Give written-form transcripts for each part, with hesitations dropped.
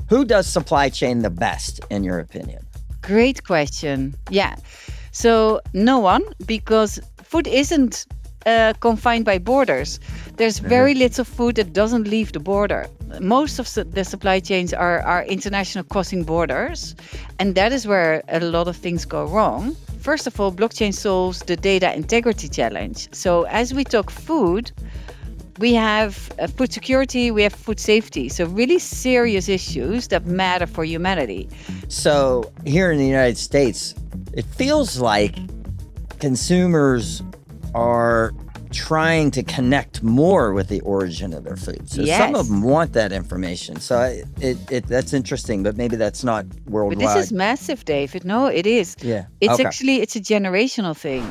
Who does supply chain the best, in your opinion? Great question. Yeah. So no one, because food isn't confined by borders. There's Uh-huh. very little food that doesn't leave the border. Most of the supply chains are international crossing borders, and that is where a lot of things go wrong. First of all, blockchain solves the data integrity challenge. So as we talk food, we have food security, we have food safety. So really serious issues that matter for humanity. So here in the United States, it feels like consumers are trying to connect more with the origin of their food. So some of Yes. them want that information. So that's interesting, but maybe that's not But this is worldwide. massive, David. No, it is. Yeah. It's Okay. actually it's a generational thing.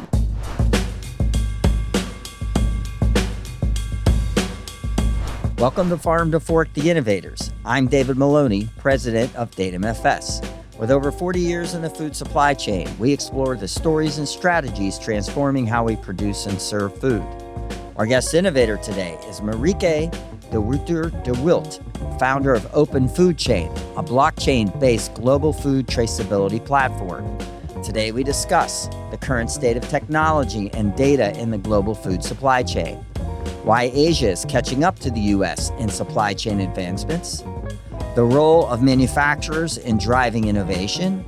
Welcome to Farm to Fork, the Innovators. I'm David Maloney, president of DatumFS. With over 40 years in the food supply chain, we explore the stories and strategies transforming how we produce and serve food. Our guest innovator today is Marieke de Ruyter de Wildt, founder of Open Food Chain, a blockchain-based global food traceability platform. Today we discuss the current state of technology and data in the global food supply chain, why Asia is catching up to the US in supply chain advancements, the role of manufacturers in driving innovation,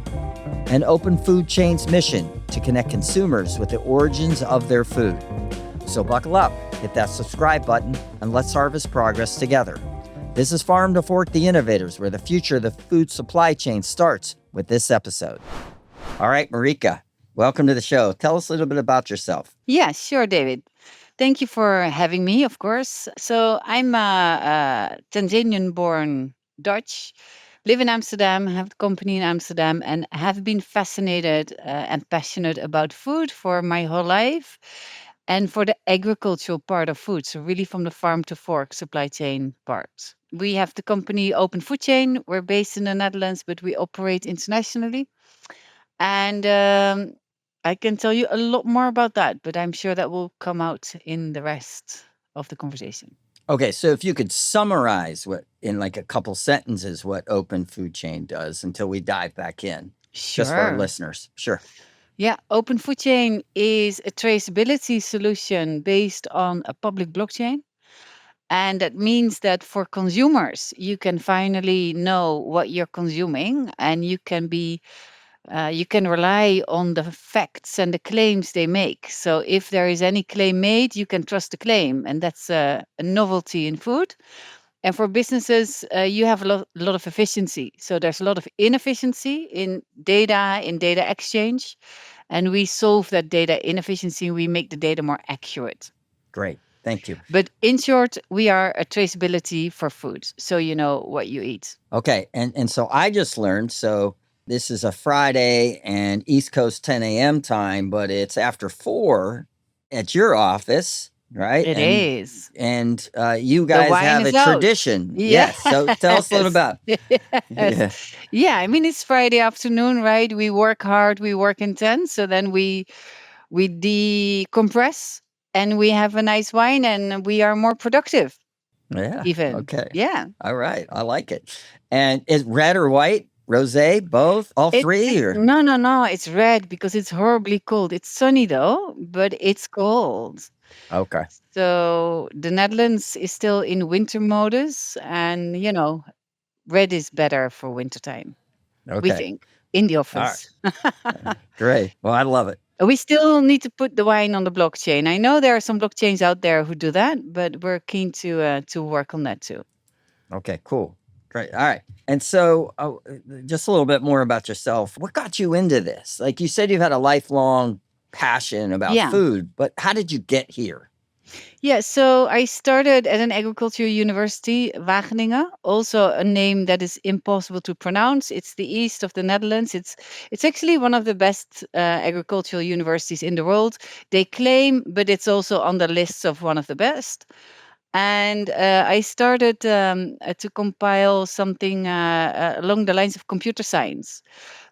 and Open Food Chain's mission to connect consumers with the origins of their food. So buckle up, hit that subscribe button, and let's harvest progress together. This is Farm to Fork, the Innovators, where the future of the food supply chain starts with this episode. All right, Marieke, welcome to the show. Tell us a little bit about yourself. Yeah, sure, David. Thank you for having me, of course. So I'm a Tanzanian-born Dutch, live in Amsterdam, have a company in Amsterdam, and have been fascinated and passionate about food for my whole life and for the agricultural part of food. So really from the farm to fork supply chain part. We have the company Open Food Chain. We're based in the Netherlands, but we operate internationally. And I can tell you a lot more about that, but I'm sure that will come out in the rest of the conversation. Okay, so if you could summarize what in like a couple sentences what Open Food Chain does until we dive back in, just for our Sure. listeners. Sure. Yeah, Open Food Chain is a traceability solution based on a public blockchain. And that means that for consumers, you can finally know what you're consuming and you can rely on the facts and the claims they make. So if there is any claim made, you can trust the claim, and that's a novelty in food. And for businesses, you have a lot of efficiency. So there's a lot of inefficiency in data exchange, and we solve that data inefficiency. We make the data more accurate. Great. Thank you. But in short, we are a traceability for food, so you know what you eat. Okay. And so I just learned, so this is a Friday and East Coast 10 a.m. time, but it's after 4 at your office, right? It is. And you The guys wine have a is out. tradition. Yes. Yes. So tell us a little about. Yeah. Yes. Yeah, I mean it's Friday afternoon, right? We work hard, we work intense, so then we decompress and we have a nice wine and we are more productive Yeah. even. Okay. Yeah. All right. I like it. And is red or white? Rosé? Both? All three? Or No, it's red because it's horribly cold. It's sunny though, but it's cold. okay. So the Netherlands is still in winter modus and red is better for wintertime, we Okay. think, in the All right. office. Great. Well, I love it. We still need to put the wine on the blockchain. I know there are some blockchains out there who do that, but we're keen to work on that too. Okay, cool. Great. All right. And so, just a little bit more about yourself. What got you into this? Like you said, you've had a lifelong passion about Yeah. food, but how did you get here? Yeah, so I started at an agriculture university, Wageningen, also a name that is impossible to pronounce. It's the east of the Netherlands. It's actually one of the best agricultural universities in the world. They claim, but it's also on the lists of one of the best. And I started to compile something along the lines of computer science.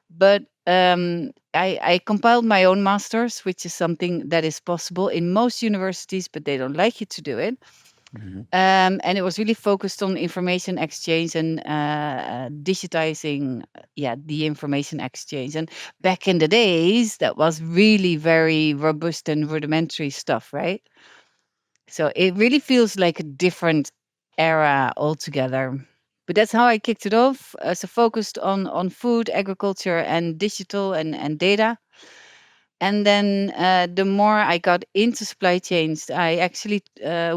But I compiled my own master's, which is something that is possible in most universities, but they don't like you to do it. Mhm. And it was really focused on information exchange and digitizing, the information exchange. And back in the days, that was really very robust and rudimentary stuff, right? So it really feels like a different era altogether. But that's how I kicked it off. So focused on food, agriculture, and digital and data. And then the more I got into supply chains, I actually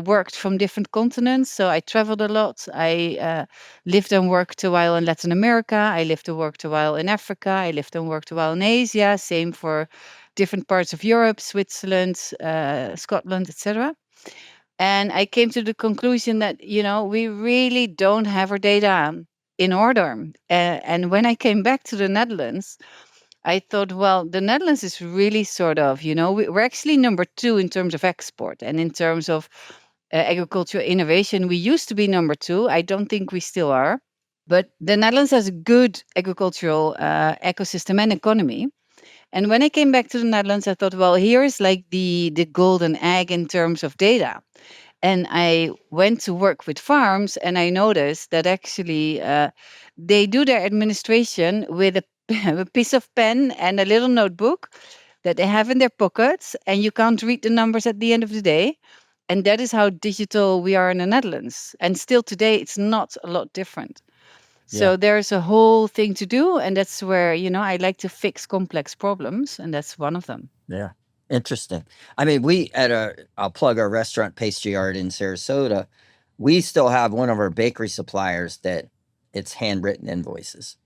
worked from different continents. So I traveled a lot. I lived and worked a while in Latin America. I lived and worked a while in Africa. I lived and worked a while in Asia. Same for different parts of Europe, Switzerland, Scotland, etc. And I came to the conclusion that, we really don't have our data in order. And when I came back to the Netherlands, I thought, well, the Netherlands is really sort of, we're actually number two in terms of export and in terms of agricultural innovation. We used to be number two. I don't think we still are. But the Netherlands has a good agricultural ecosystem and economy. And when I came back to the Netherlands, I thought, well, here is like the golden egg in terms of data. And I went to work with farms, and I noticed that actually they do their administration with a, a piece of pen and a little notebook that they have in their pockets, and you can't read the numbers at the end of the day. And that is how digital we are in the Netherlands. And still today, it's not a lot different. Yeah. So there's a whole thing to do, and that's where, I like to fix complex problems, and that's one of them. Yeah. Interesting. I mean, I'll plug our restaurant Pastry Art in Sarasota. We still have one of our bakery suppliers that it's handwritten invoices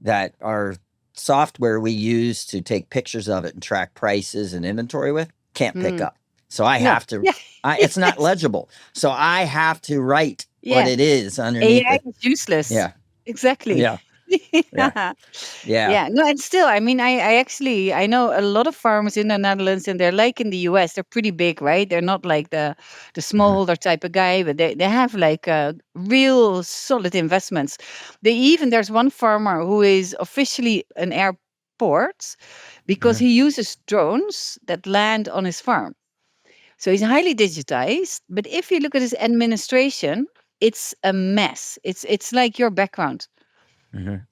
that are software we use to take pictures of it and track prices and inventory with can't pick Mm. up. So I No. have to, Yeah. it's not Yes. legible. So I have to write what Yeah. it is underneath AI it. is useless. Yeah. Exactly. Yeah. Yeah. Yeah. Yeah. Yeah. No, and still, I mean, I know a lot of farmers in the Netherlands, and they're like in the US, they're pretty big, right? They're not like the Mhm. smallholder type of guy, but they have like real solid investments. There's one farmer who is officially an airport because Mhm. he uses drones that land on his farm. So he's highly digitized, but if you look at his administration, it's a mess. It's like your background. Mhm.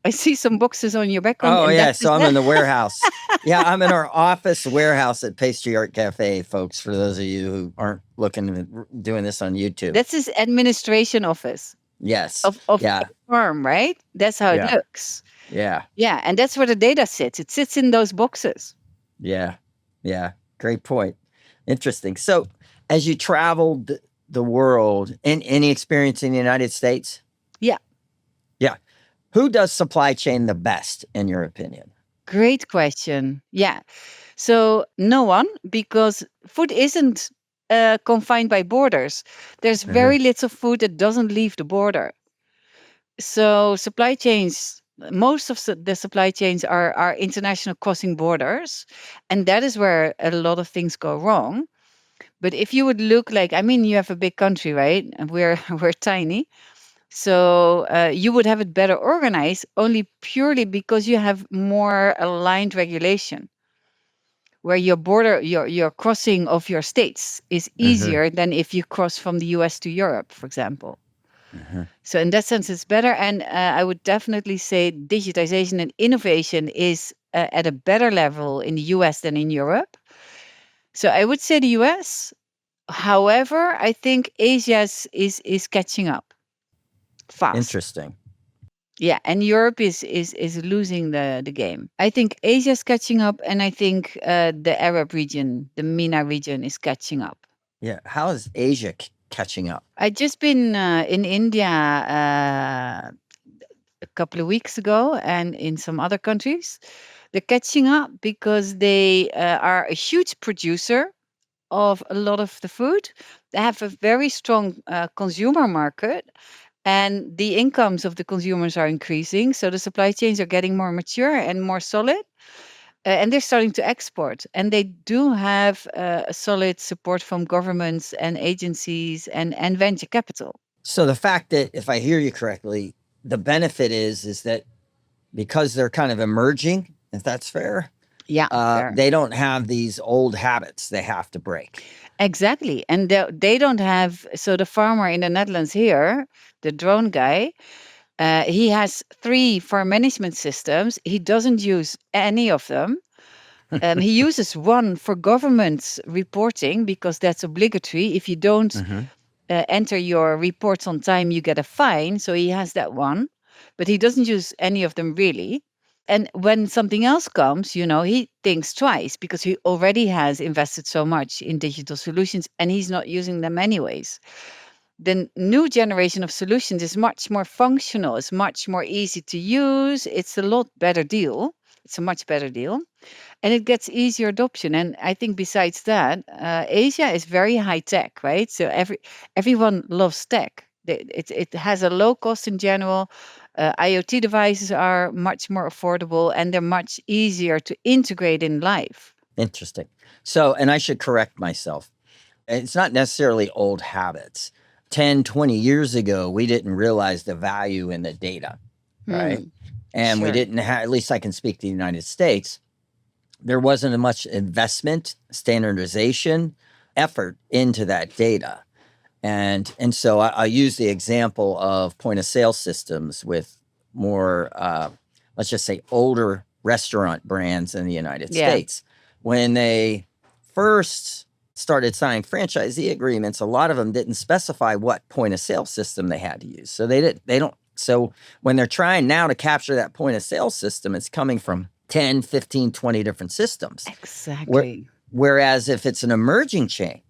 I see some boxes on your background, Oh and yeah, that is so I'm in the warehouse. Yeah, I'm in our office warehouse at Pastry Art Cafe, folks. For those of you who aren't looking at doing this on YouTube, that's his administration office yes, of a yeah, firm, right? That's how it yeah, looks. yeah, Yeah, and that's where the data sits. It sits in those boxes. yeah, yeah. Great point. Interesting. So, as you traveled the world, any experience in the United States? Yeah, Yeah. Who does supply chain the best, in your opinion? great question. Yeah. So no one, because food isn't confined by borders. There's Hmm. very little food that doesn't leave the border. So supply chains, most of the supply chains are international crossing borders, and that is where a lot of things go wrong. But if you would look like, I mean, you have a big country, right? And we're we're tiny, so you would have it better organized only purely because you have more aligned regulation, where your border, your crossing of your states is Hmm. easier than if you cross from the US to Europe, for example. Hmm. So in that sense, it's better. And I would definitely say digitization and innovation is at a better level in the US than in Europe. So I would say the US. However, I think Asia is catching up fast. Interesting. Yeah, and Europe is losing the game. I think Asia is catching up, and I think the Arab region, the MENA region, is catching up. Yeah. How is Asia catching up? I just been in India a couple of weeks ago, and in some other countries. They're catching up because they are a huge producer of a lot of the food. They have a very strong consumer market, and the incomes of the consumers are increasing. So the supply chains are getting more mature and more solid. And they're starting to export, and they do have a solid support from governments and agencies and venture capital. So the fact that, if I hear you correctly, the benefit is that because they're kind of emerging, if that's fair, Yeah, fair. They don't have these old habits they have to break. Exactly. And they don't have, so the farmer in the Netherlands here, the drone guy, he has 3 farm management systems. He doesn't use any of them. He uses one for government reporting because that's obligatory. If you don't Hmm. enter your reports on time, you get a fine. So he has that one, but he doesn't use any of them really. And when something else comes, he thinks twice because he already has invested so much in digital solutions and he's not using them anyways. The new generation of solutions is much more functional, it's much more easy to use, it's a lot better deal. It's a much better deal and it gets easier adoption. And I think besides that, Asia is very high tech, right? So everyone loves tech. It has a low cost in general. IoT devices are much more affordable and they're much easier to integrate in life. Interesting. So, and I should correct myself. It's not necessarily old habits. 10, 20 years ago, we didn't realize the value in the data, right? Hmm, And we sure. didn't have, at least I can speak to the United States, there wasn't much investment, standardization, effort into that data. And so I use the example of point of sale systems with more, let's just say, older restaurant brands in the United Yeah, States. When they first started signing franchisee agreements, a lot of them didn't specify what point of sale system they had to use. So they don't. So when they're trying now to capture that point of sale system, it's coming from 10, 15, 20 different systems. exactly. Whereas if it's an emerging chain,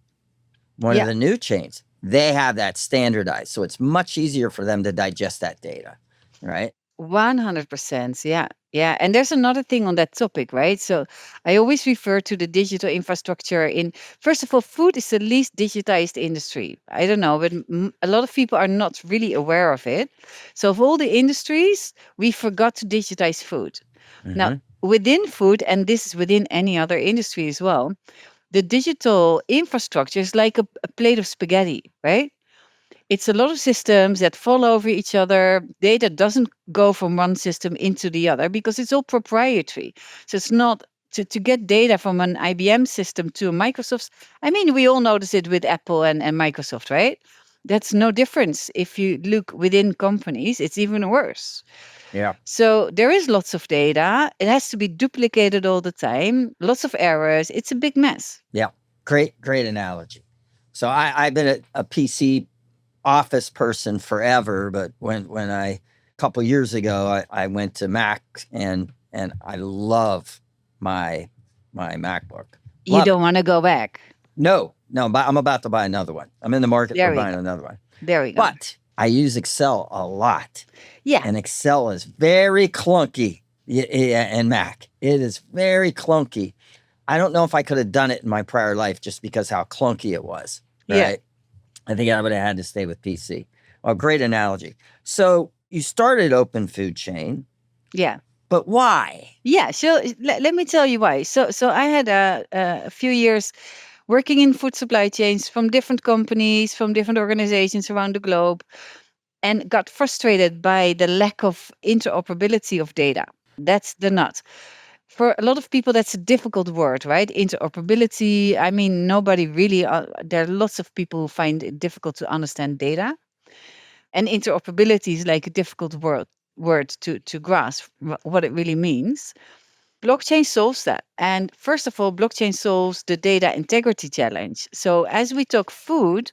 one of Yeah. the new chains, they have that standardized. So it's much easier for them to digest that data, right? 100%. Yeah. Yeah. And there's another thing on that topic, right? So I always refer to the digital infrastructure first of all, food is the least digitized industry. I don't know, but a lot of people are not really aware of it. So, of all the industries, we forgot to digitize food. Now, Hmm. within food, and this is within any other industry as well, the digital infrastructure is like a plate of spaghetti, right? It's a lot of systems that fall over each other. Data doesn't go from one system into the other because it's all proprietary. So it's not to get data from an IBM system to a Microsoft. I mean, we all notice it with Apple and Microsoft, right? That's no difference. If you look within companies, it's even worse. Yeah. So there is lots of data. It has to be duplicated all the time, lots of errors. It's a big mess. Yeah. Great analogy. So I've been a PC office person forever, but when a couple years ago I went to Mac and I love my MacBook. You Love it. don't want to go back. No, but I'm about to buy another one. I'm in the market for There we buying go. another one. There we go. But I use Excel a lot. Yeah. And Excel is very clunky in Mac. It is very clunky. I don't know if I could have done it in my prior life just because how clunky it was, Yeah. right? I think I would have had to stay with PC. Well, great analogy. So you started Open Food Chain, Yeah. but why? Yeah. So let me tell you why. So I had a few years working in food supply chains from different companies, from different organizations around the globe, and got frustrated by the lack of interoperability of data. That's the nut. For a lot of people, that's a difficult word, right? Interoperability. I mean, nobody really, there are lots of people who find it difficult to understand data. And interoperability is like a difficult word to grasp what it really means. Blockchain solves that. And first of all, blockchain solves the data integrity challenge. So as we talk food,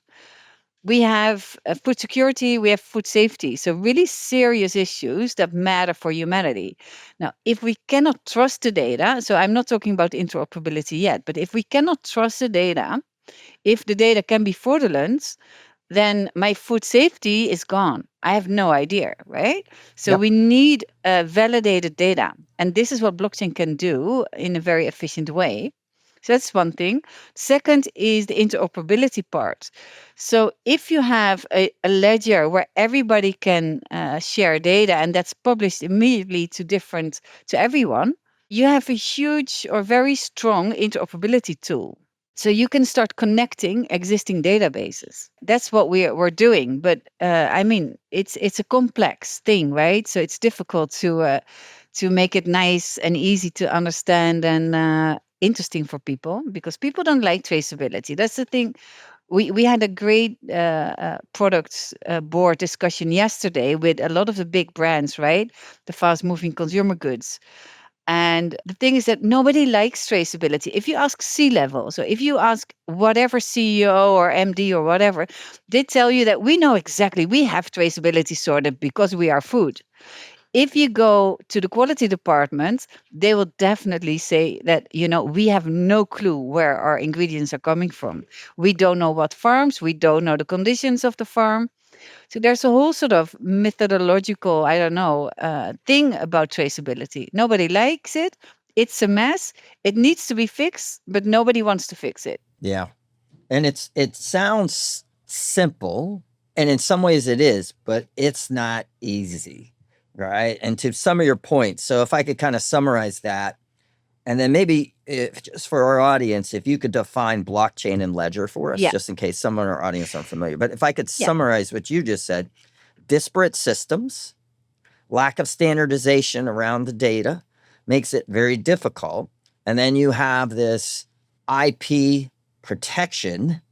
we have food security, we have food safety. So really serious issues that matter for humanity. Now, if we cannot trust the data, so I'm not talking about interoperability yet, but if we cannot trust the data, if the data can be fraudulent, then my food safety is gone. I have no idea, right? So Yep. we need validated data. And this is what blockchain can do in a very efficient way. So that's one thing. Second is the interoperability part. So if you have a ledger where everybody can share data and that's published immediately to everyone, you have a huge or very strong interoperability tool. So you can start connecting existing databases. That's what we're doing. But I mean, it's a complex thing, right? So it's difficult to make it nice and easy to understand and interesting for people, because people don't like traceability. That's the thing. We had a great products board discussion yesterday with a lot of the big brands, right? The fast moving consumer goods. And the thing is that nobody likes traceability. If you ask C-level, so if you ask whatever CEO or MD or whatever, they tell you that we know exactly, we have traceability sorted because we are food. If you go to the quality department, they will definitely say that, we have no clue where our ingredients are coming from. We don't know what farms, we don't know the conditions of the farm. So there's a whole sort of methodological, I don't know, thing about traceability. Nobody likes it. It's a mess. It needs to be fixed, but nobody wants to fix it. Yeah. And it sounds simple, and in some ways it is, but it's not easy, right? And to some of your points, so if I could kind of summarize that, and then maybe if, just for our audience, if you could define blockchain and ledger for us, Yeah. just in case some of our audience aren't familiar. But if I could Yeah. summarize what you just said, disparate systems, lack of standardization around the data makes it very difficult. And then you have this IP protection,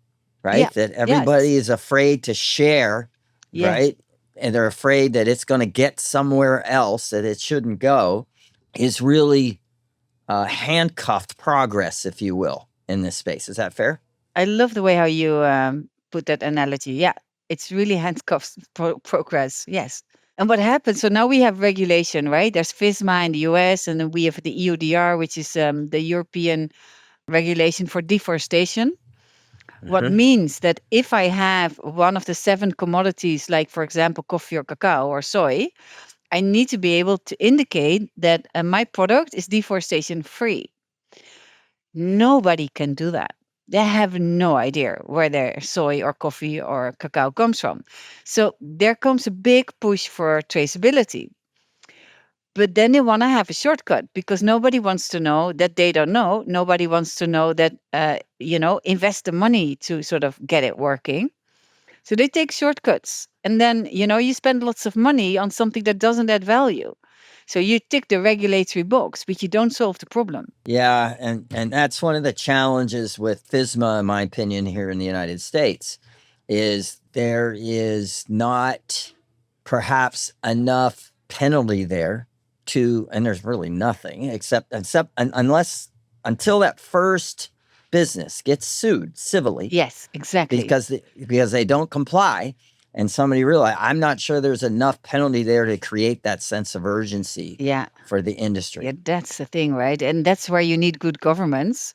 right? Yeah. That everybody is afraid to share, Yes. right? And they're afraid that it's going to get somewhere else that it shouldn't go, is really handcuffed progress, if you will, in this space. Is that fair? I love the way how you put that analogy. Yeah, it's really handcuffs progress. Yes. And what happens? So now we have regulation, right? There's FISMA in the US, and then we have the EUDR, which is the European regulation for deforestation. What means that if I have one of the 7 commodities, like for example, coffee or cacao or soy, I need to be able to indicate that my product is deforestation free. Nobody can do that. They have no idea where their soy or coffee or cacao comes from. So there comes a big push for traceability. But then they want to have a shortcut because nobody wants to know that they don't know. Nobody wants to know that, invest the money to sort of get it working. So they take shortcuts. And then, you spend lots of money on something that doesn't add value. So you tick the regulatory box, but you don't solve the problem. Yeah, and that's one of the challenges with FISMA, in my opinion, here in the United States, is there is not perhaps enough penalty there and there's really nothing except unless until that first business gets sued civilly. Yes, exactly. Because they don't comply, and somebody realized, I'm not sure there's enough penalty there to create that sense of urgency for the industry. Yeah, that's the thing, right? And that's where you need good governments.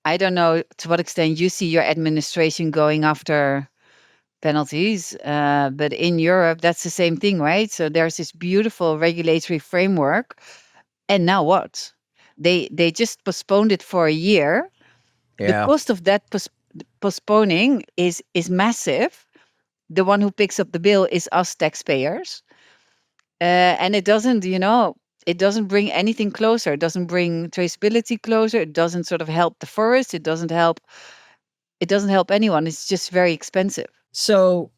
I don't know to what extent you see your administration going after penalties, but in Europe, that's the same thing, right? So there's this beautiful regulatory framework, and now what? They just postponed it for a year. The cost of that postponing is massive. The one who picks up the bill is us taxpayers. And it doesn't, it doesn't bring anything closer. It doesn't bring traceability closer. It doesn't sort of help the forest. It doesn't help anyone. It's just very expensive. So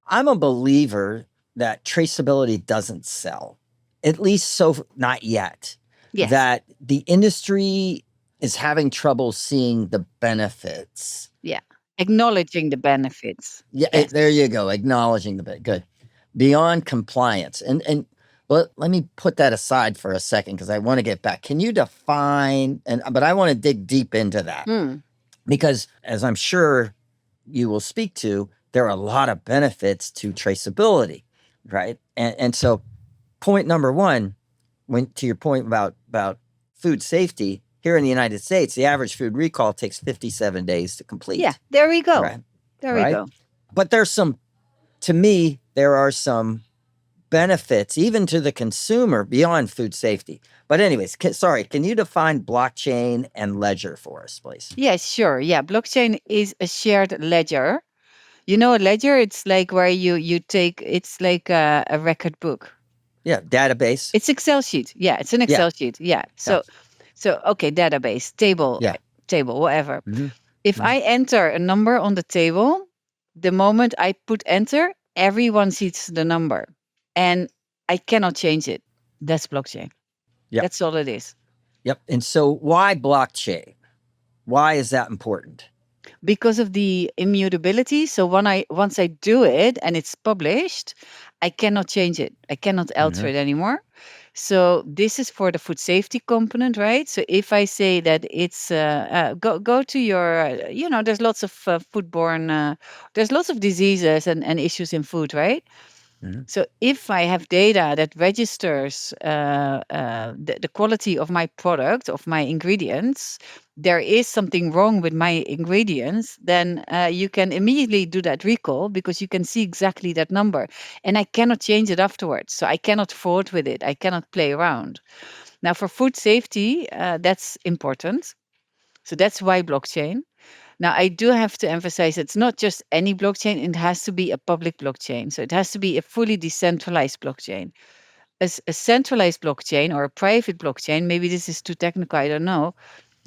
I'm a believer that traceability doesn't sell, at least so not yet. Yes. That the industry is having trouble seeing the benefits. Yeah. Acknowledging the benefits. Yeah, Yes. there you go. Acknowledging the good. Beyond compliance. And let me put that aside for a second because I want to get back. Can you define, but I want to dig deep into that. Because as I'm sure you will speak to, there are a lot of benefits to traceability, right? And so point number one, to your point about food safety, here in the United States, the average food recall takes 57 days to complete. Yeah, there we go. Right? There we go. But to me, there are some benefits, even to the consumer, beyond food safety. But anyways, can you define blockchain and ledger for us, please? Yes, sure. Yeah, blockchain is a shared ledger. A ledger, it's like where you take, it's like a record book. Yeah, database. It's Excel sheet. Yeah, it's an Excel sheet. Yeah. So okay, database, table, whatever. If I enter a number on the table, the moment I put enter, everyone sees the number, and I cannot change it. That's blockchain. Yep. That's all it is. Yep. And so why blockchain? Why is that important? Because of the immutability. So once I do it and it's published, I cannot change it. I cannot alter Hmm. it anymore. So this is for the food safety component, right? So if I say that it's go to your there's lots of foodborne there's lots of diseases and issues in food, right? Hmm. So if I have data that registers the quality of my product, of my ingredients, there is something wrong with my ingredients, then you can immediately do that recall because you can see exactly that number. And I cannot change it afterwards. So I cannot fraud with it. I cannot play around. Now, for food safety, that's important. So that's why blockchain. Now, I do have to emphasize it's not just any blockchain, it has to be a public blockchain. So it has to be a fully decentralized blockchain. A centralized blockchain or a private blockchain, maybe this is too technical, I don't know.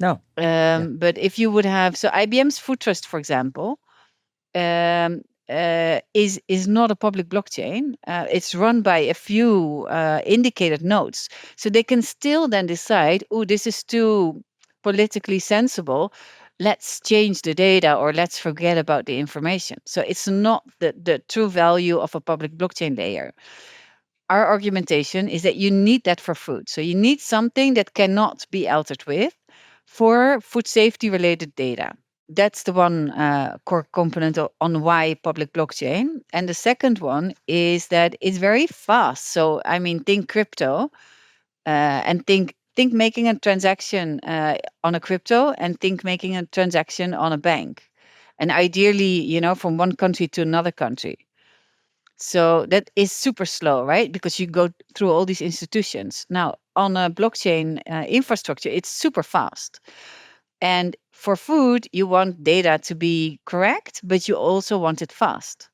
No. Yeah. But if you would have, so IBM's Food Trust, for example, um, is not a public blockchain. It's run by a few indicated nodes, so they can still then decide, oh, this is too politically sensible. Let's change the data or let's forget about the information. So it's not the true value of a public blockchain layer. Our argumentation is that you need that for food. So you need something that cannot be altered with for food safety related data. That's the one core component on why public blockchain. And the second one is that it's very fast. So I mean, think crypto and think making a transaction on a crypto and think making a transaction on a bank, and ideally, from one country to another country. So that is super slow, right? Because you go through all these institutions. Now, on a blockchain infrastructure, it's super fast. And for food, you want data to be correct, but you also want it fast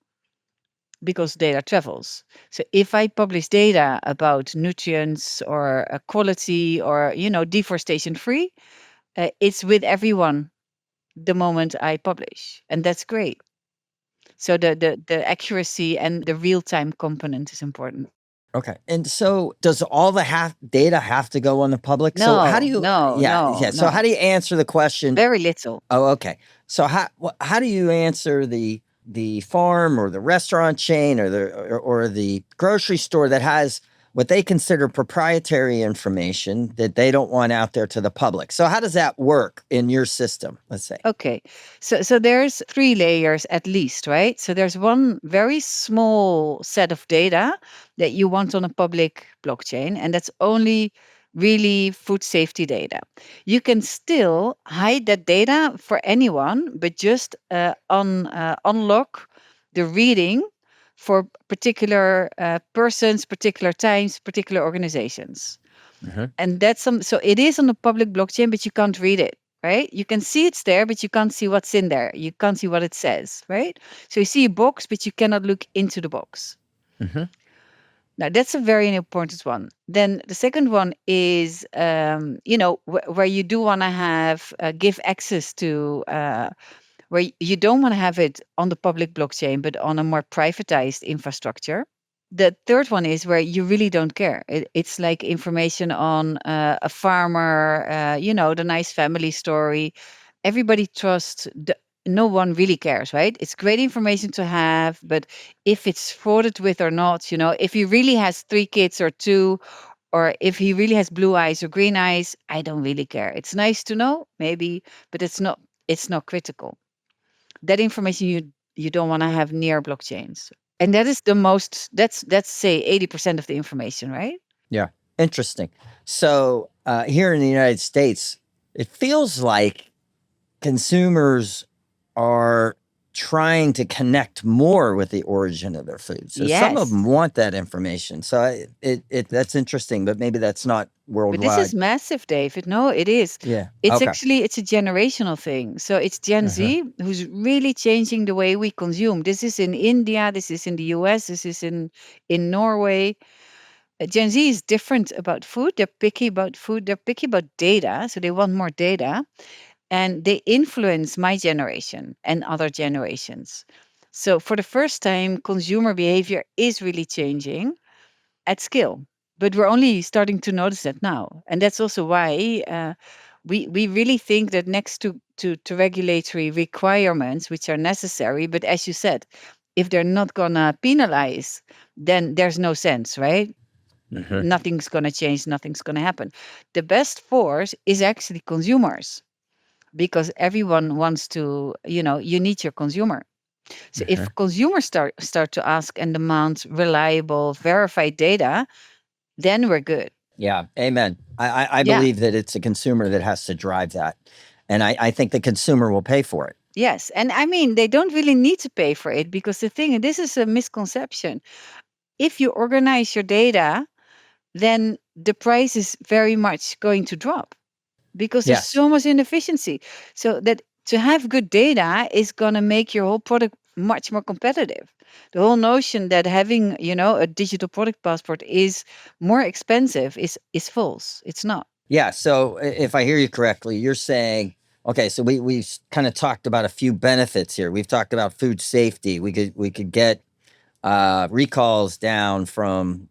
because data travels. So if I publish data about nutrients or quality or, deforestation free, it's with everyone the moment I publish. And that's great. So the accuracy and the real time component is important. Okay. And so does all the data have to go on the public? So how do No, you, no, yeah, no, yeah. So how no. do you answer the question? Very little. Oh, okay. So how do you answer the farm or the restaurant chain or the grocery store that has what they consider proprietary information that they don't want out there to the public? So how does that work in your system, let's say? Okay. So there's three layers at least, right? So there's one very small set of data that you want on a public blockchain, and that's only really food safety data. You can still hide that data for anyone, but just unlock the reading for particular persons, particular times, particular organizations. Hmm. And that's so it is on a public blockchain, but you can't read it, right? You can see it's there, but you can't see what's in there. You can't see what it says, right? So you see a box, but you cannot look into the box. Hmm. Now that's a very important one. Then the second one is, where you do want to have give access to, where you don't want to have it on the public blockchain, but on a more privatized infrastructure. The third one is where you really don't care. It's like information on a farmer, the nice family story. Everybody trusts. No one really cares, right? It's great information to have, but if it's frauded with or not, if he really has three kids or two, or if he really has blue eyes or green eyes, I don't really care. It's nice to know, maybe, but it's not critical. That information you don't want to have near blockchains. And that is the most, that's say 80% of the information, right? Yeah. Interesting. So here in the United States, it feels like consumers are trying to connect more with the origin of their food. So some of Yes. them want that information. So that's interesting, but maybe that's not But this is worldwide. massive, David. No, it is. Yeah. It's Okay. actually it's a generational thing. So it's Gen Uh-huh. Z who's really changing the way we consume. This is in India, this is in the US, this is in Norway. Gen Z is different about food. They're picky about food. They're picky about data, so they want more data, and they influence my generation and other generations. So for the first time, consumer behavior is really changing at scale. but we're only starting to notice that now, and that's also why we really think that next to regulatory requirements, which are necessary, but as you said, if they're not gonna penalize, then there's no sense, right? Hmm. Nothing's gonna change, nothing's gonna happen. The best force is actually consumers, because everyone wants to, you need your consumer. So if Hmm. consumers start to ask and demand reliable, verified data, then we're good. Yeah, amen. I Yeah. believe that it's a consumer that has to drive that. And I think the consumer will pay for it. Yes. And I mean, they don't really need to pay for it, because the thing, and this is a misconception. If you organize your data, then the price is very much going to drop, because there's Yes. so much inefficiency. So that to have good data is going to make your whole product much more competitive. The whole notion that having, a digital product passport is more expensive is false. It's not. Yeah. So if I hear you correctly, you're saying, okay, so we've kind of talked about a few benefits here. We've talked about food safety. We could get recalls down from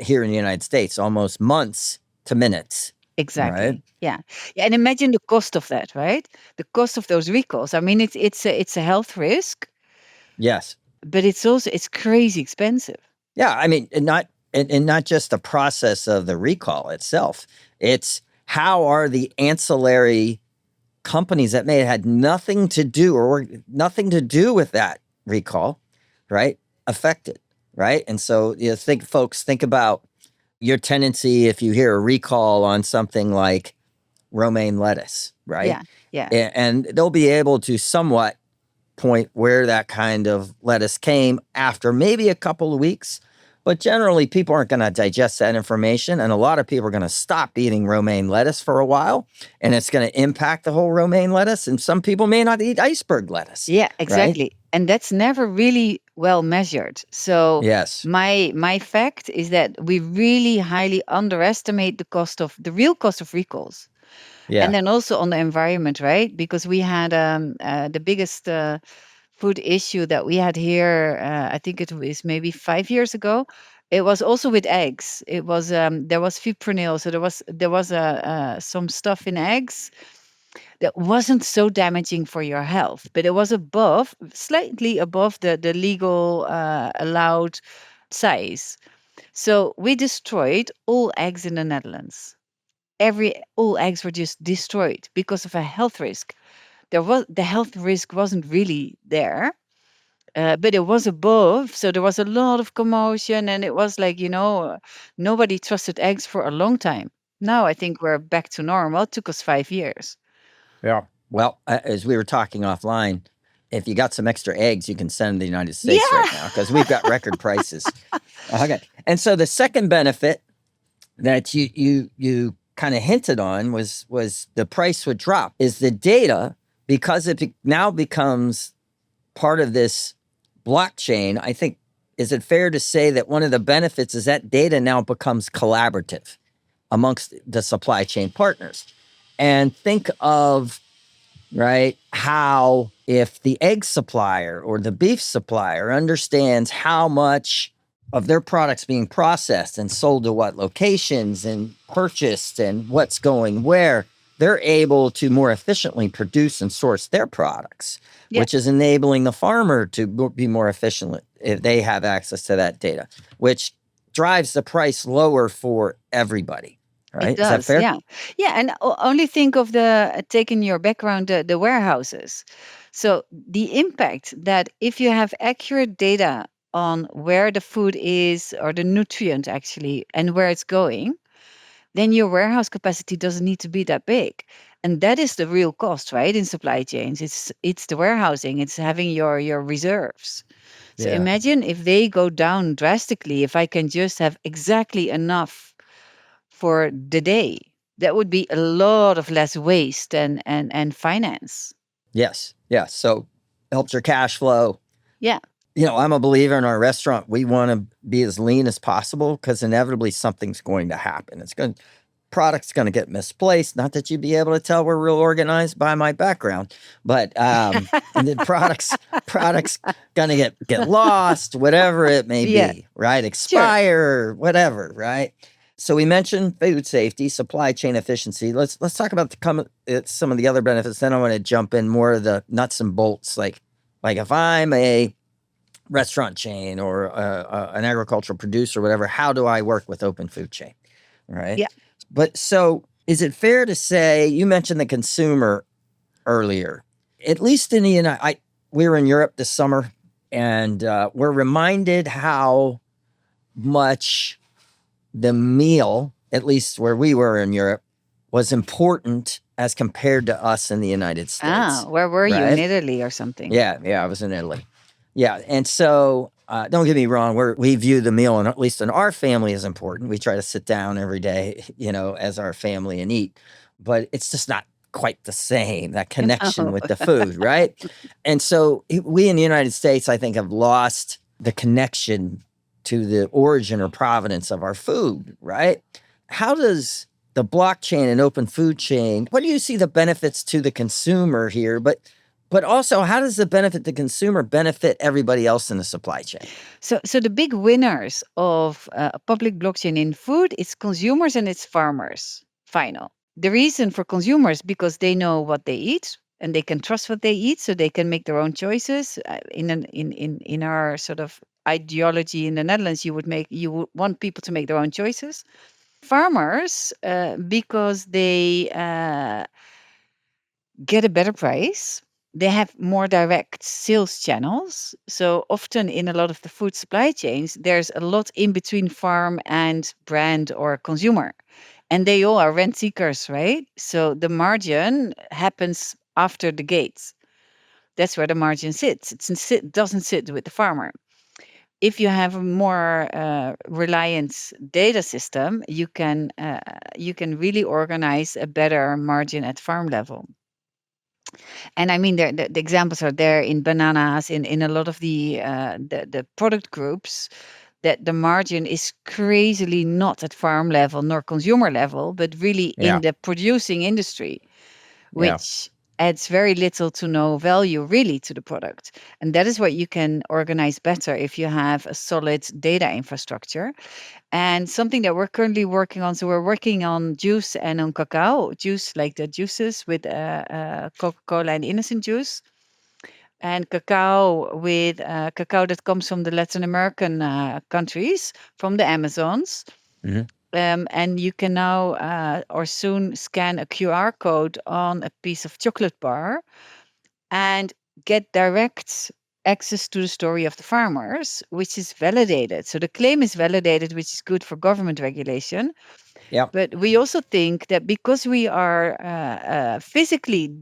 here in the United States, almost months to minutes, right? Exactly. Yeah. Yeah. And imagine the cost of that, right? The cost of those recalls. I mean, it's a health risk, Yes. but it's crazy expensive. Yeah. I mean, and not just the process of the recall itself. It's how are the ancillary companies that may have had nothing to do or nothing to do with that recall, right, affected, right? And so think about your tendency if you hear a recall on something like romaine lettuce, right? Yeah. Yeah. And they'll be able to somewhat point where that kind of lettuce came after maybe a couple of weeks. But generally, people aren't going to digest that information. And a lot of people are going to stop eating romaine lettuce for a while. And it's going to impact the whole romaine lettuce. And some people may not eat iceberg lettuce, Yeah, right? exactly. And that's never really well measured. So Yes. my fact is that we really highly underestimate the real cost of recalls. And Yeah. then also on the environment, right? Because we had the biggest food issue that we had here, I think it was maybe 5 years ago. It was also with eggs. It was there was fipronil, so there was some stuff in eggs that wasn't so damaging for your health, but it was slightly above the legal allowed size. So we destroyed all eggs in the Netherlands. All eggs were just destroyed because of a health risk. The health risk wasn't really there, but it was above. So there was a lot of commotion, and it was like, nobody trusted eggs for a long time. Now I think we're back to normal. It took us 5 years. Yeah. Well, as we were talking offline, if you got some extra eggs, you can send them to the United States Yeah. right now because we've got record prices. Okay. And so the second benefit that you kind of hinted on was the price would drop. Is the data, because it now becomes part of this blockchain? I think, is it fair to say that one of the benefits is that data now becomes collaborative amongst the supply chain partners? And think of, right, how if the egg supplier or the beef supplier understands how much of their products being processed and sold to what locations and purchased and what's going where, they're able to more efficiently produce and source their products, Yeah, which is enabling the farmer to be more efficient if they have access to that data, which drives the price lower for everybody. it Right? Is that does. fair? Yeah. Yeah. And only think of taking your background, the warehouses. So the impact that if you have accurate data on where the food is, or the nutrient actually, and where it's going, then your warehouse capacity doesn't need to be that big. And that is the real cost, right? In supply chains. It's the warehousing, it's having your reserves. So Yeah. imagine if they go down drastically, if I can just have exactly enough for the day. That would be a lot of less waste and finance. Yes. Yes. So helps your cash flow. Yeah. I'm a believer in our restaurant. We want to be as lean as possible because inevitably something's going to happen. It's going to product's going to get misplaced. Not that you'd be able to tell we're real organized by my background, but and then products going to get lost, whatever it may Yeah, be, right? sure. Expire, whatever, right? So we mentioned food safety, supply chain efficiency. Let's talk about some of the other benefits. Then I want to jump in more of the nuts and bolts, like if I'm a restaurant chain or an agricultural producer, whatever. How do I work with open food chain, right? Yeah. But so is it fair to say you mentioned the consumer earlier? At least in the United, we were in Europe this summer, and we're reminded how much the meal, at least where we were in Europe, was important as compared to us in the United Ah, States, where were you? In right? Italy or something? Yeah, I was in Italy. Yeah, and so don't get me wrong, we view the meal, and at least in our family, as important. We try to sit down every day, as our family and eat, but it's just not quite the same, that connection No. with the food, right? And so we in the United States, I think, have lost the connection to the origin or provenance of our food, right? How does the blockchain and open food chain, what do you see the benefits to the consumer here? But also, how does the benefit the consumer benefit everybody else in the supply chain? So the big winners of a public blockchain in food is consumers and it's farmers. Final. The reason for consumers because they know what they eat and they can trust what they eat, so they can make their own choices. In our sort of ideology in the Netherlands, you would want people to make their own choices. Farmers, because they get a better price. They have more direct sales channels. So often in a lot of the food supply chains, there's a lot in between farm and brand or consumer. And they all are rent seekers, right? So the margin happens after the gates. That's where the margin sits. It doesn't sit with the farmer. If you have a more reliant data system, you can really organize a better margin at farm level. And I mean, the examples are there in bananas, in a lot of the product groups, that the margin is crazily not at farm level nor consumer level, but really in Yeah, the producing industry, yeah, which adds very little to no value really to the product. And that is what you can organize better if you have a solid data infrastructure. And something that we're currently working on, so we're working on juice and on cacao juice, like the juices with Coca-Cola and innocent juice, and cacao with cacao that comes from the Latin American countries, from the Amazons. hmm And you can now or soon scan a QR code on a piece of chocolate bar and get direct access to the story of the farmers, which is validated. So the claim is validated, which is good for government regulation. yeah, But we also think that because we are physically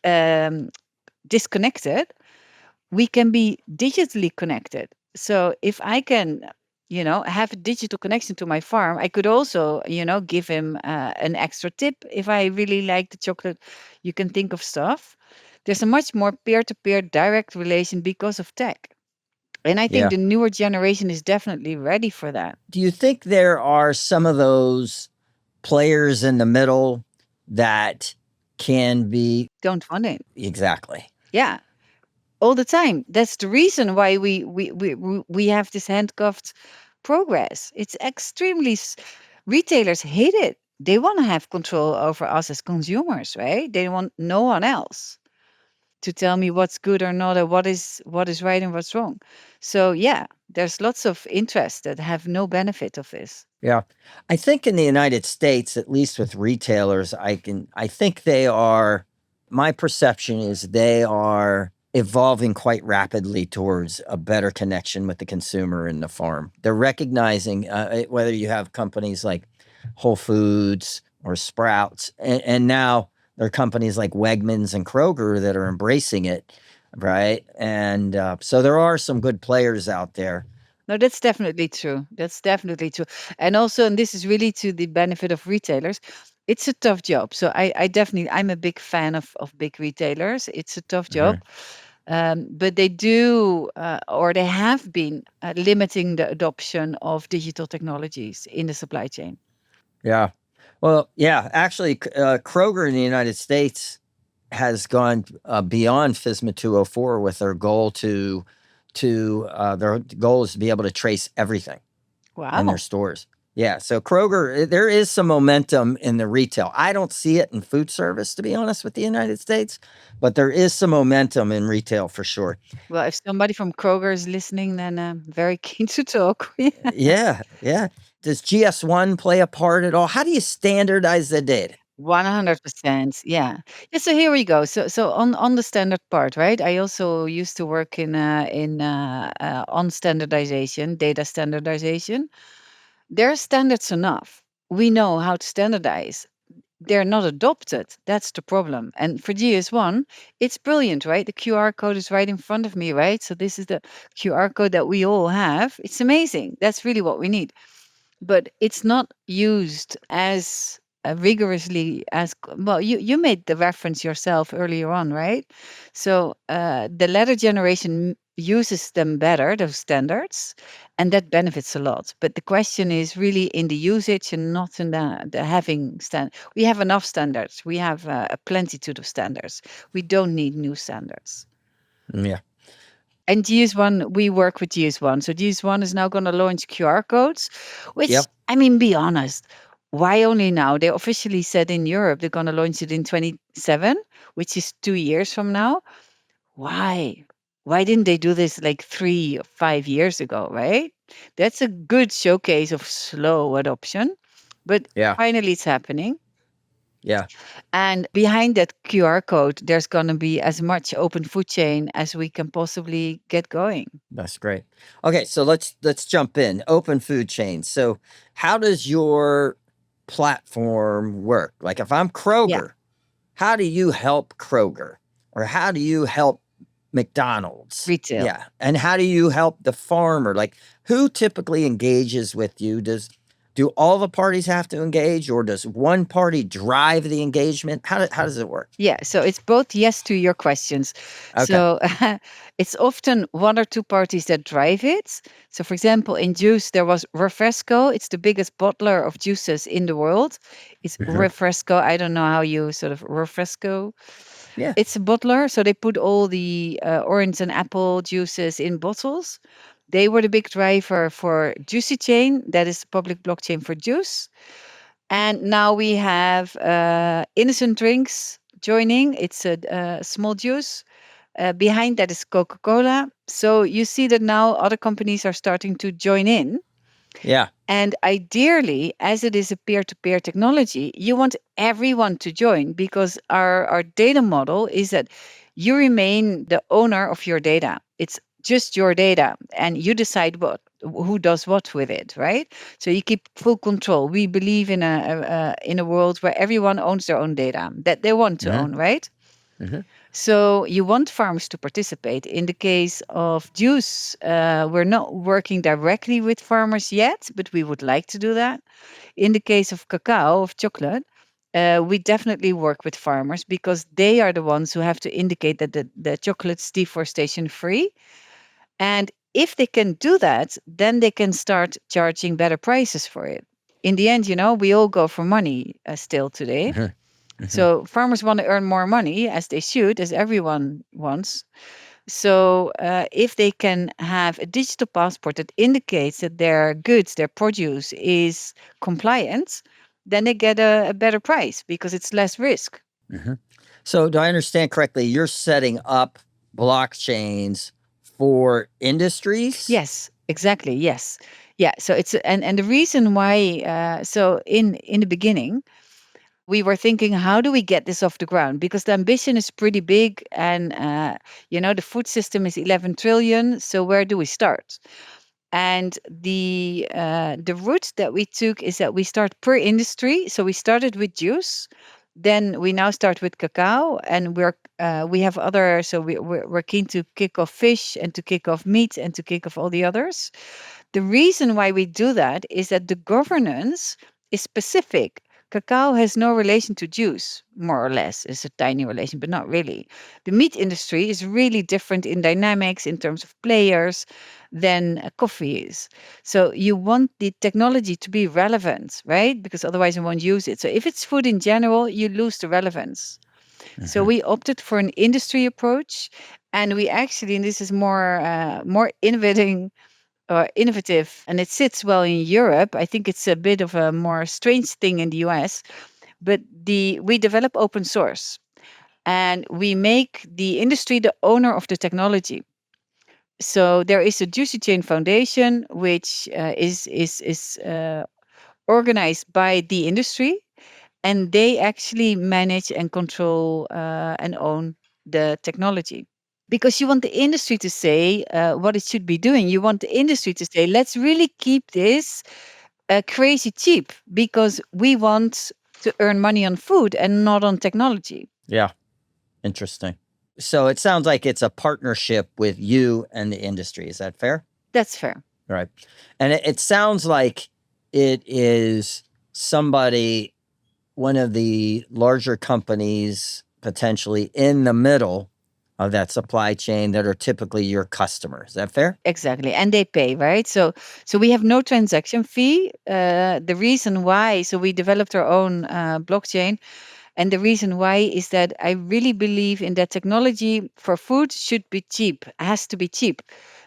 um, disconnected, we can be digitally connected. So if I can, have a digital connection to my farm, I could also, give him an extra tip if I really like the chocolate. You can think of stuff. There's a much more peer-to-peer direct relation because of tech. And I think yeah. the newer generation is definitely ready for that. Do you think there are some of those players in the middle that can be Don't fund it. exactly? Yeah. All the time. That's the reason why we have this handcuffed progress. It's extremely retailers hate it. They want to have control over us as consumers, right? They want no one else to tell me what's good or not, or what is right and what's wrong. So yeah, there's lots of interests that have no benefit of this. Yeah. I think in the United States, at least with retailers, I think they are, my perception is they are evolving quite rapidly towards a better connection with the consumer and the farm. They're recognizing whether you have companies like Whole Foods or Sprouts, and now there are companies like Wegmans and Kroger that are embracing it, right? And so there are some good players out there. No, that's definitely true. That's definitely true. And also, and this is really to the benefit of retailers, it's a tough job. So I definitely, I'm a big fan of big retailers. It's a tough job. Mhm. But they do, or they have been limiting the adoption of digital technologies in the supply chain. Yeah. Well, yeah, actually, Kroger in the United States has gone beyond FSMA 204 with their goal is to be able to trace everything in their Wow. stores. Yeah, so Kroger, there is some momentum in the retail. I don't see it in food service, to be honest with the United States, but there is some momentum in retail for sure. Well, if somebody from Kroger is listening, then I'm very keen to talk. Yeah, yeah. Does GS1 play a part at all? How do you standardize the data? 100%. Yeah. Yeah, so here we go. So on the standard part, right? I also used to work in on standardization, data standardization. There are standards enough. We know how to standardize. They're not adopted. That's the problem. And for GS1, it's brilliant, right? The QR code is right in front of me, right? So this is the QR code that we all have. It's amazing. That's really what we need, but it's not used as rigorously as well. You made the reference yourself earlier on, right? So the latter generation uses them better, those standards, and that benefits a lot. But the question is really in the usage and not in the having stand. We have enough standards. We have a plenitude of standards. We don't need new standards. Yeah. And GS1, we work with GS1. So GS1 is now going to launch QR codes, which, Yep. I mean, be honest, why only now? They officially said in Europe they're going to launch it in 27, which is 2 years from now. Why? Why didn't they do this like 3 or 5 years ago, right? That's a good showcase of slow adoption, but Yeah. finally it's happening. Yeah. And behind that QR code, there's going to be as much open food chain as we can possibly get going. That's great. Okay, so let's jump in. Open food chains. So, how does your platform work? Like if I'm Yeah, Kroger, how do you help Kroger? Or how do you help McDonald's? retail. Yeah. And how do you help the farmer? Like who typically engages with you? Do all the parties have to engage or does one party drive the engagement? How does it work? Yeah, so it's both yes to your questions. Okay. So it's often one or two parties that drive it. So, for example, in juice, there was Refresco. It's the biggest bottler of juices in the world. It's Mhm. Refresco. I don't know how you sort of Refresco. Yeah. It's a bottler. So they put all the orange and apple juices in bottles. They were the big driver for Juicy Chain. That is the public blockchain for juice. And now we have innocent drinks joining. It's a small juice. Behind that is Coca Cola. So you see that now other companies are starting to join in. Yeah. And ideally, as it is a peer to peer technology, you want everyone to join because our data model is that you remain the owner of your data. It's just your data and you decide who does what with it, right? So you keep full control. We believe in a world where everyone owns their own data that they want to Mhm. own, right? Mhm. So you want farmers to participate. In the case of juice, we're not working directly with farmers yet, but we would like to do that. In the case of cacao, of chocolate, we definitely work with farmers because they are the ones who have to indicate that the chocolate's deforestation free. And if they can do that, then they can start charging better prices for it. In the end, we all go for money still today. Mhm. Mhm. So farmers want to earn more money, as they should, as everyone wants. So if they can have a digital passport that indicates that their goods, their produce is compliant, then they get a better price because it's less risk. Mhm. So, do I understand correctly? You're setting up blockchains for industries? Yes, exactly. Yes, yeah. So and the reason why. So in the beginning, we were thinking, how do we get this off the ground? Because the ambition is pretty big, and the food system is 11 trillion. So where do we start? And the route that we took is that we start per industry. So we started with juice, then we now start with cacao, and we have other. So we're keen to kick off fish and to kick off meat and to kick off all the others. The reason why we do that is that the governance is specific. Cacao has no relation to juice, more or less. It's a tiny relation, but not really. The meat industry is really different in dynamics in terms of players than coffee is. So you want the technology to be relevant, right? Because otherwise you won't use it. So if it's food in general, you lose the relevance. So we opted for an industry approach, and we actually, and this is more innovative, and it sits well in Europe. I think it's a bit of a more strange thing in the US, but we develop open source, and we make the industry the owner of the technology. So there is a Juicy Chain Foundation, which is organized by the industry, and they actually manage and control and own the technology. Because you want the industry to say what it should be doing. You want the industry to say, let's really keep this crazy cheap, because we want to earn money on food and not on technology. Yeah. Interesting. So it sounds like it's a partnership with you and the industry. Is that fair? That's fair. Right. And it sounds like it is somebody, one of the larger companies potentially in the middle of that supply chain that are typically your customers. Is that fair? Exactly. And they pay, right? So we have no transaction fee. The reason why, so we developed our own blockchain. And the reason why is that I really believe in that technology for food should be cheap, has to be cheap,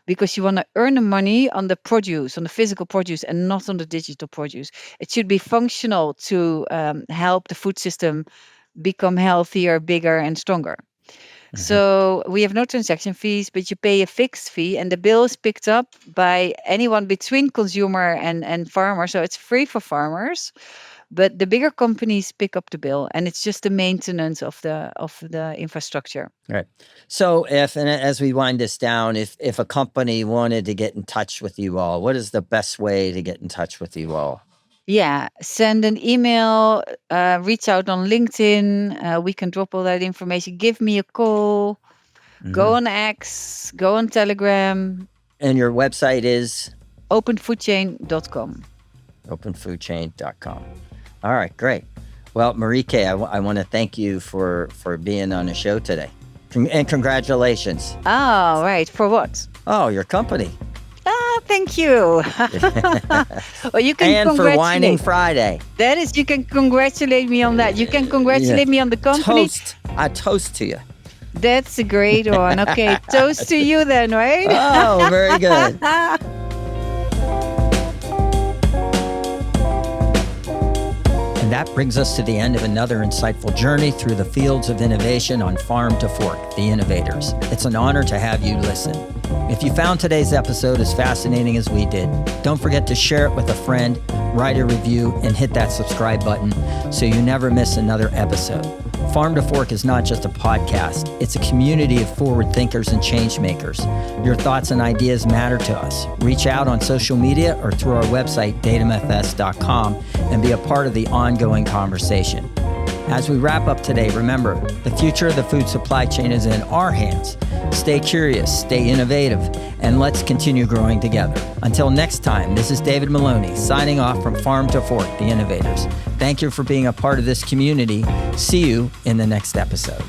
because you want to earn the money on the produce, on the physical produce, and not on the digital produce. It should be functional to help the food system become healthier, bigger, and stronger. So we have no transaction fees, but you pay a fixed fee, and the bill is picked up by anyone between consumer and farmer. So it's free for farmers, but the bigger companies pick up the bill, and it's just the maintenance of the infrastructure. Right. So if, and as we wind this down, if a company wanted to get in touch with you all, what is the best way to get in touch with you all? Yeah, send an email, reach out on LinkedIn. We can drop all that information. Give me a call. Go on X, go on Telegram. And your website is? Openfoodchain.com. Openfoodchain.com. All right, great. Well, Marieke, I want to thank you for being on the show today. And congratulations. Oh, right. For what? Oh, your company. Thank you. Well, you can and for Whining Friday. That is, you can congratulate me on that. You can congratulate me on the company. I toast to you. That's a great one. Okay, toast to you then, right? Oh, very good. And that brings us to the end of another insightful journey through the fields of innovation on Farm to Fork, the Innovators. It's an honor to have you listen. If you found today's episode as fascinating as we did, don't forget to share it with a friend, write a review, and hit that subscribe button so you never miss another episode. Farm to Fork is not just a podcast, it's a community of forward thinkers and change makers. Your thoughts and ideas matter to us. Reach out on social media or through our website, datumfs.com, and be a part of the ongoing conversation. As we wrap up today, remember, the future of the food supply chain is in our hands. Stay curious, stay innovative, and let's continue growing together. Until next time, this is David Maloney signing off from Farm to Fork, the Innovators. Thank you for being a part of this community. See you in the next episode.